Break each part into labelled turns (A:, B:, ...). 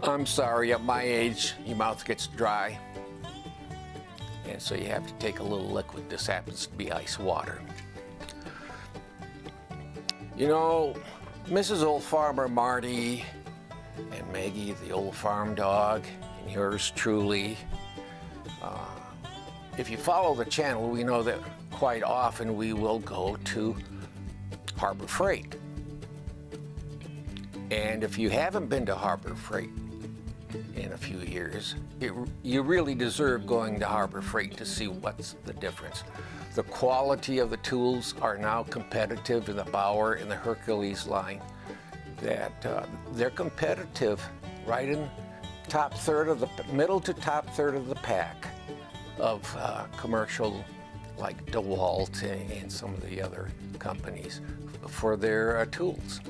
A: I'm sorry, at my age, your mouth gets dry, and so you have to take a little liquid. This happens to be ice water. You know, Mrs. Old Farmer Marty and Maggie, the old farm dog, and yours truly, if you follow the channel, we know that quite often we will go to Harbor Freight. And if you haven't been to Harbor Freight in a few years, you really deserve going to Harbor Freight to see what's the difference. The quality of the tools are now competitive in the Bauer and the Hercules line. That they're competitive right in top third of the middle to top third of the pack of commercial like DeWalt and some of the other companies for their tools.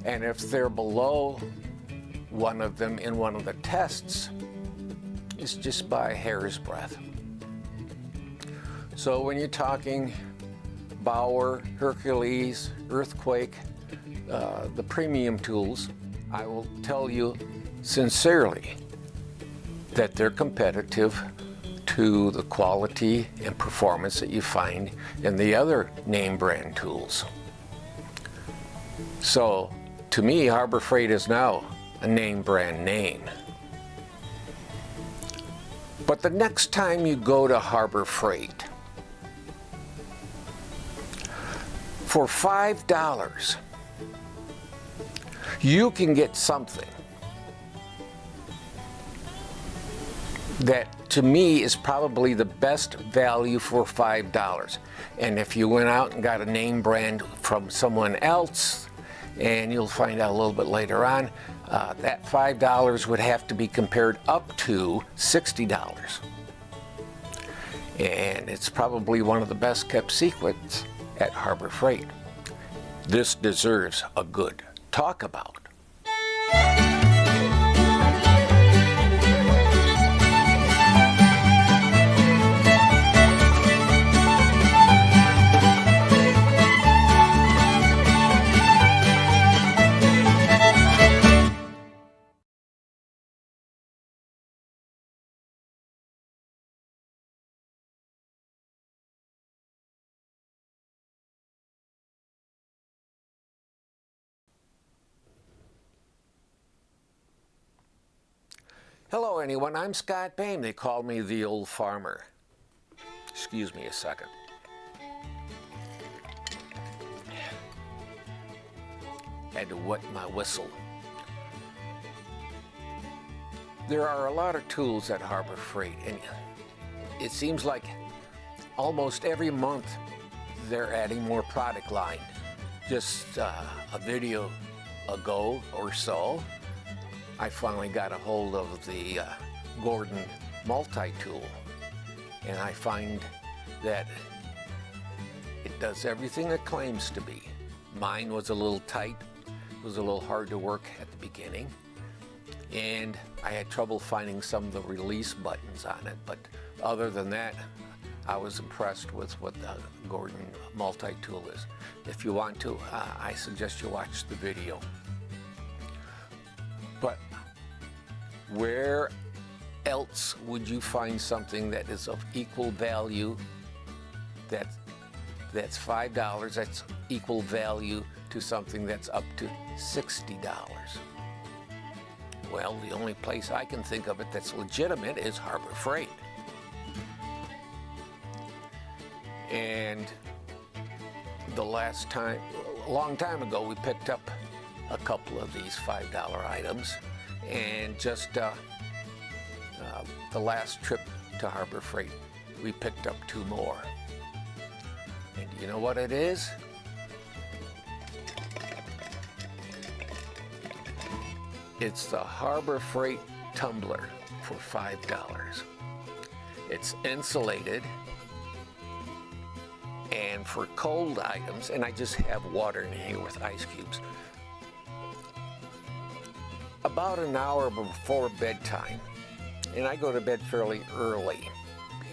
A: And if they're below one of them in one of the tests, it's just by a hair's breadth. So when you're talking Bauer, Hercules, Earthquake, the premium tools, I will tell you sincerely that they're competitive to the quality and performance that you find in the other name brand tools. So to me, Harbor Freight is now a name brand name. But the next time you go to Harbor Freight, for $5, you can get something that to me is probably the best value for $5. And if you went out and got a name brand from someone else, and you'll find out a little bit later on, that $5 would have to be compared up to $60. And it's probably one of the best kept secrets at Harbor Freight. This deserves a good talk about. Hello anyone, I'm Scott Payne. They call me the old farmer. Excuse me a second. Had to wet my whistle. There are a lot of tools at Harbor Freight, and it seems like almost every month they're adding more product line. Just a video ago or so, I finally got a hold of the Gordon Multitool, and I find that it does everything it claims to be. Mine was a little tight, it was a little hard to work at the beginning, and I had trouble finding some of the release buttons on it, but other than that, I was impressed with what the Gordon Multitool is. If you want to, I suggest you watch the video. But where else would you find something that is of equal value, that's $5, that's equal value to something that's up to $60? Well, the only place I can think of it that's legitimate is Harbor Freight. And the last time, a long time ago, we picked up a couple of these $5 items, and just the last trip to Harbor Freight, we picked up 2 more. And do you know what it is? It's the Harbor Freight tumbler for $5. It's insulated, and for cold items, and I just have water in here with ice cubes, about an hour before bedtime, and I go to bed fairly early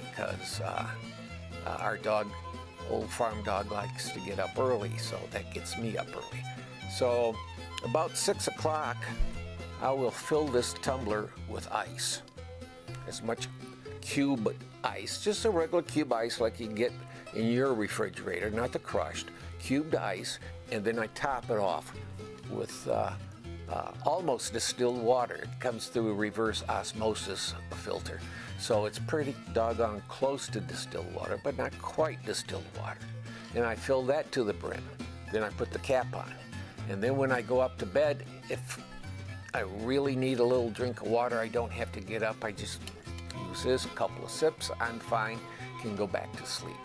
A: because our dog, old farm dog, likes to get up early, so that gets me up early. So about 6 o'clock, I will fill this tumbler with ice. As much cube ice, just a regular cube ice like you get in your refrigerator, not the crushed, cubed ice, and then I top it off with almost distilled water. It comes through a reverse osmosis filter. So it's pretty doggone close to distilled water, but not quite distilled water. And I fill that to the brim. Then I put the cap on. And then when I go up to bed, if I really need a little drink of water, I don't have to get up. I just use this, a couple of sips, I'm fine, can go back to sleep.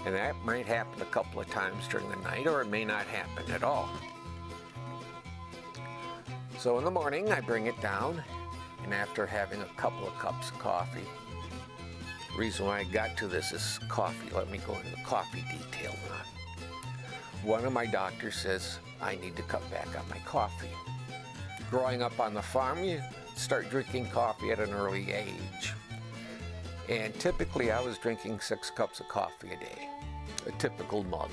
A: And that might happen a couple of times during the night, or it may not happen at all. So in the morning, I bring it down, and after having a couple of cups of coffee, the reason why I got to this is coffee. Let me go into the coffee detail now. One of my doctors says I need to cut back on my coffee. Growing up on the farm, you start drinking coffee at an early age. And typically I was drinking 6 cups of coffee a day, a typical mug.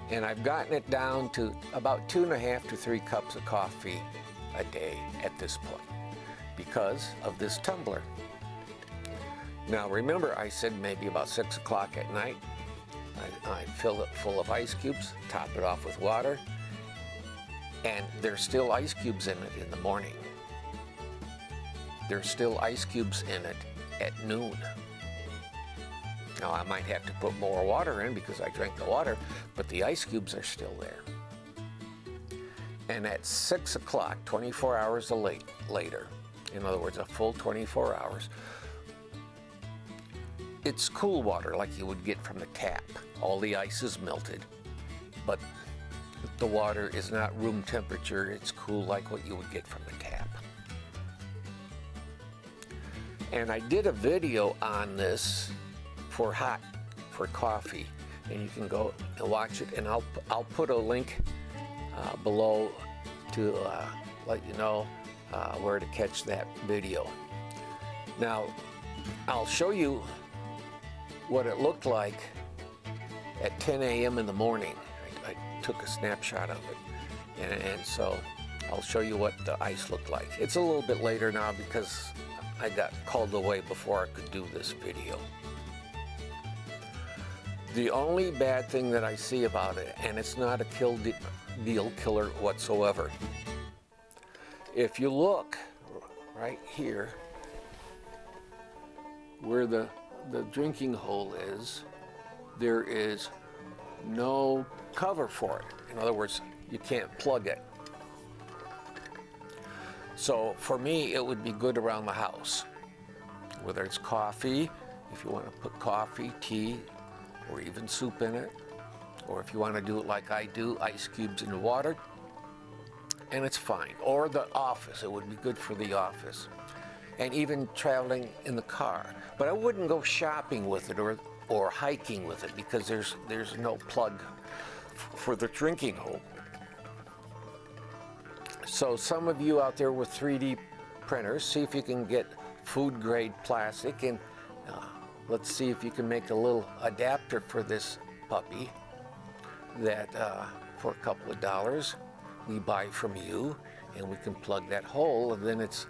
A: And I've gotten it down to about 2.5 to 3 cups of coffee a day at this point because of this tumbler. Now remember, I said maybe about 6 o'clock at night, I fill it full of ice cubes, top it off with water, and there's still ice cubes in it in the morning. There's still ice cubes in it at noon. Now I might have to put more water in because I drank the water, but the ice cubes are still there. And at 6 o'clock, 24 hours later, in other words, a full 24 hours, it's cool water like you would get from the tap. All the ice is melted, but the water is not room temperature. It's cool like what you would get from the tap. And I did a video on this for coffee, and you can go and watch it, and I'll put a link below to let you know where to catch that video. Now, I'll show you what it looked like at 10 a.m. in the morning. I took a snapshot of it, and so I'll show you what the ice looked like. It's a little bit later now because I got called away before I could do this video. The only bad thing that I see about it, and it's not a deal killer whatsoever, if you look right here where the drinking hole is, there is no cover for it. In other words, you can't plug it. So for me, it would be good around the house, whether it's coffee, if you want to put coffee, tea, or even soup in it, or if you want to do it like I do, ice cubes in the water, and it's fine. Or the office, it would be good for the office. And even traveling in the car. But I wouldn't go shopping with it or hiking with it because there's no plug for the drinking hole. So some of you out there with 3D printers, see if you can get food grade plastic, and let's see if you can make a little adapter for this puppy that for a couple of dollars we buy from you, and we can plug that hole, and then it's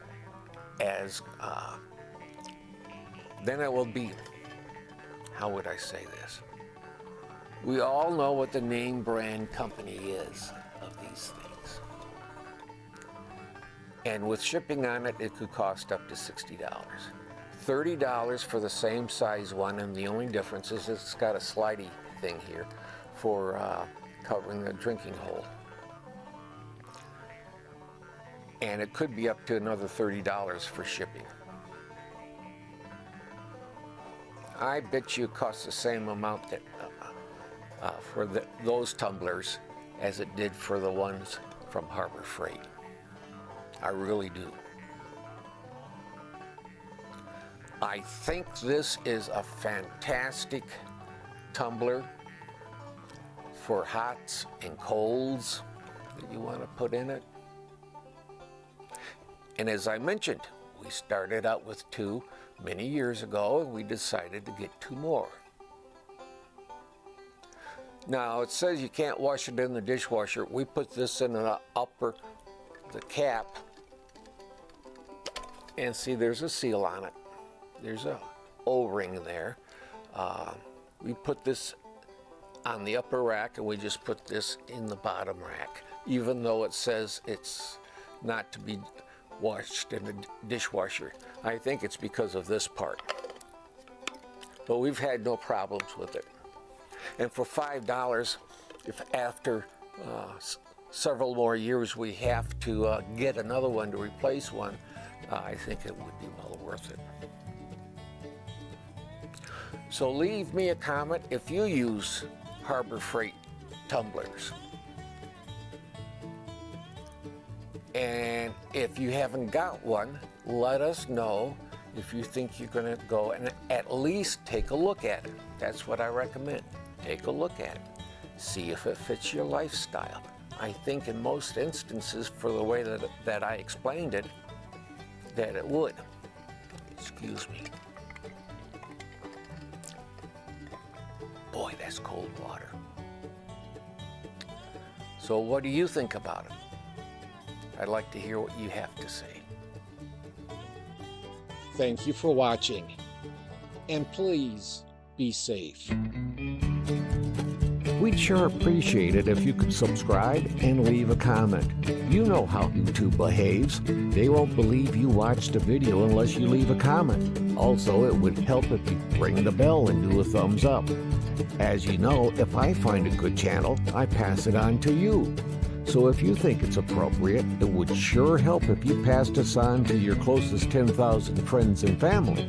A: then it will be, how would I say this? We all know what the name brand company is of these things. And with shipping on it, it could cost up to $60. $30 for the same size one, and the only difference is it's got a slidey thing here for covering the drinking hole. And it could be up to another $30 for shipping. I bet you it costs the same amount that, for those tumblers as it did for the ones from Harbor Freight. I really do. I think this is a fantastic tumbler for hots and colds that you want to put in it. And as I mentioned, we started out with 2 many years ago, and we decided to get 2 more. Now, it says you can't wash it in the dishwasher. We put this in the cap And see, there's a seal on it. There's a O-ring there. We put this on the upper rack, and we just put this in the bottom rack, even though it says it's not to be washed in a dishwasher. I think it's because of this part. But we've had no problems with it. And for $5, if after several more years we have to get another one to replace one, I think it would be well worth it. So leave me a comment if you use Harbor Freight tumblers. And if you haven't got one, let us know if you think you're going to go and at least take a look at it. That's what I recommend. Take a look at it. See if it fits your lifestyle. I think in most instances, for the way that I explained it, that it would. Excuse me. Boy, that's cold water. So what do you think about it? I'd like to hear what you have to say. Thank you for watching, and please be safe. We'd sure appreciate it if you could subscribe and leave a comment. You know how YouTube behaves. They won't believe you watched a video unless you leave a comment. Also, it would help if you ring the bell and do a thumbs up. As you know, if I find a good channel, I pass it on to you. So if you think it's appropriate, it would sure help if you passed us on to your closest 10,000 friends and family.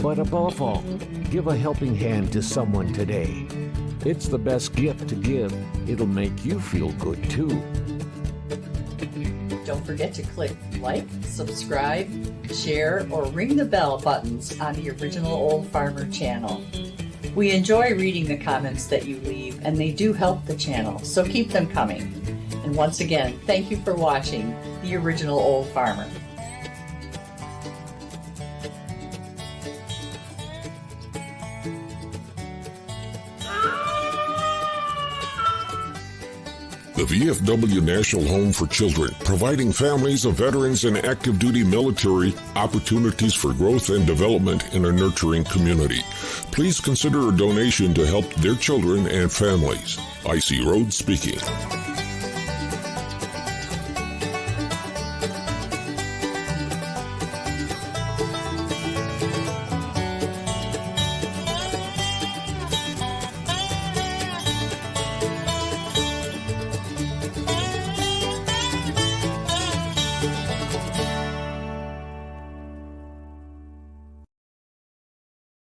A: But above all, give a helping hand to someone today. It's the best gift to give. It'll make you feel good too.
B: Don't forget to click like, subscribe, share, or ring the bell buttons on the Original Old Farmer channel. We enjoy reading the comments that you leave, and they do help the channel, so keep them coming. And once again, thank you for watching The Original Old Farmer.
C: The VFW National Home for Children, providing families of veterans and active duty military opportunities for growth and development in a nurturing community. Please consider a donation to help their children and families. I.C. Rhodes speaking.